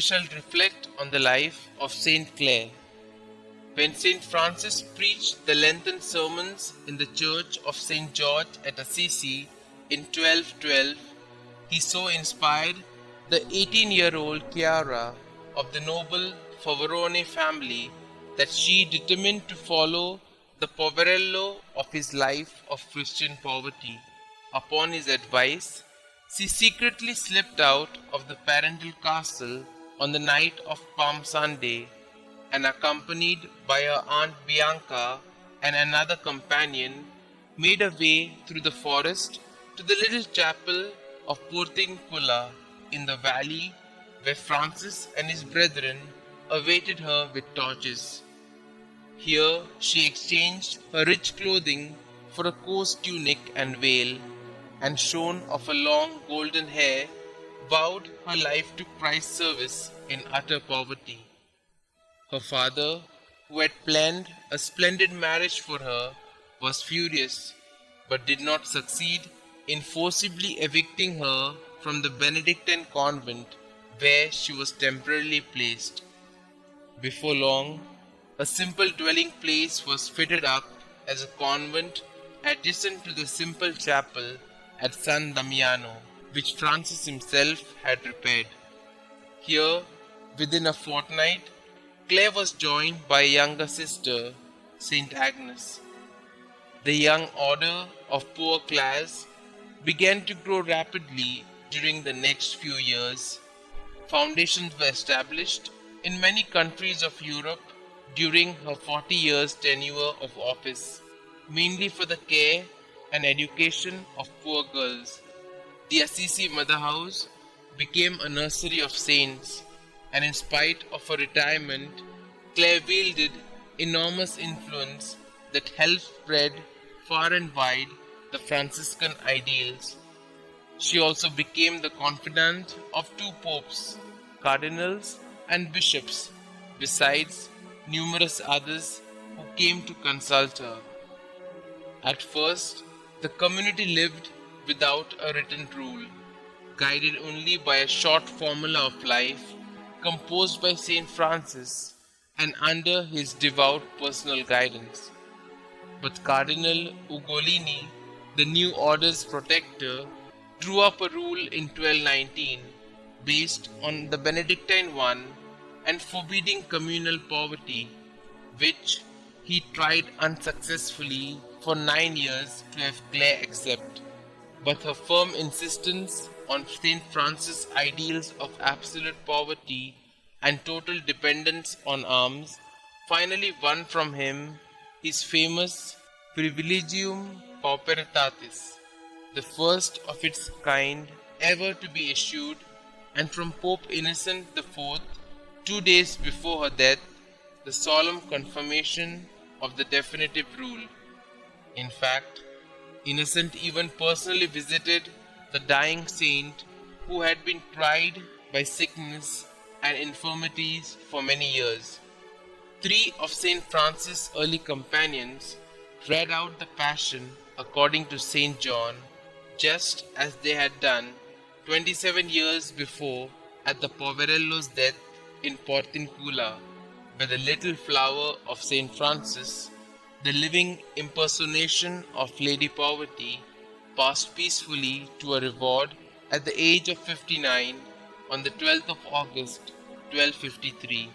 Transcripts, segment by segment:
shall reflect on the life of St Clare. When St Francis preached the Lenten sermons in the church of St George at Assisi in 1212, he so inspired the 18-year-old Chiara of the noble Favarone family that she determined to follow the poverello of his life of Christian poverty. Upon his advice, she secretly slipped out of the parental castle on the night of Palm Sunday and, accompanied by her aunt Bianca and another companion, made her way through the forest to the little chapel of Portincula in the valley, where Francis and his brethren awaited her with torches. Here she exchanged her rich clothing for a coarse tunic and veil, and shorn of her long golden hair, vowed her life to Christ's service in utter poverty. Her father, who had planned a splendid marriage for her, was furious, but did not succeed in forcibly evicting her from the Benedictine convent where she was temporarily placed. Before long, a simple dwelling place was fitted up as a convent adjacent to the simple chapel at San Damiano, which Francis himself had repaired. Here, within a fortnight, Clare was joined by a younger sister, Saint Agnes. The young order of poor Clares began to grow rapidly during the next few years. Foundations were established in many countries of Europe during her 40 years tenure of office, mainly for the care and education of poor girls. The Assisi Mother House became a nursery of saints, and in spite of her retirement, Clare wielded enormous influence that helped spread far and wide the Franciscan ideals. She also became the confidant of two popes, cardinals and bishops, besides numerous others who came to consult her. At first, the community lived without a written rule, guided only by a short formula of life composed by St. Francis and under his devout personal guidance. But Cardinal Ugolini, the new order's protector, drew up a rule in 1219 based on the Benedictine one and forbidding communal poverty, which he tried unsuccessfully for 9 years to have Clare accept. But her firm insistence on St. Francis' ideals of absolute poverty and total dependence on alms finally won from him his famous Privilegium Pauperitatis, the first of its kind ever to be issued, and from Pope Innocent IV, 2 days before her death, the solemn confirmation of the definitive rule. In fact, Innocent even personally visited the dying saint who had been tried by sickness and infirmities for many years. 3 of St. Francis' early companions read out the Passion according to St. John, just as they had done 27 years before at the Poverello's death in Portincula, where the little flower of St. Francis, the living impersonation of Lady Poverty, passed peacefully to a reward at the age of 59 on the 12th of August 1253.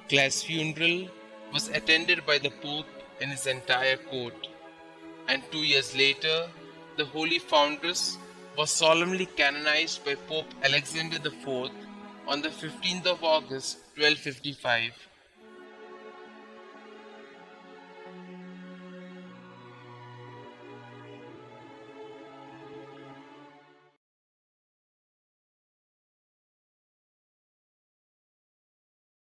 Clare's funeral was attended by the Pope and his entire court, and 2 years later, the Holy Foundress was solemnly canonized by Pope Alexander IV on the 15th of August 1255.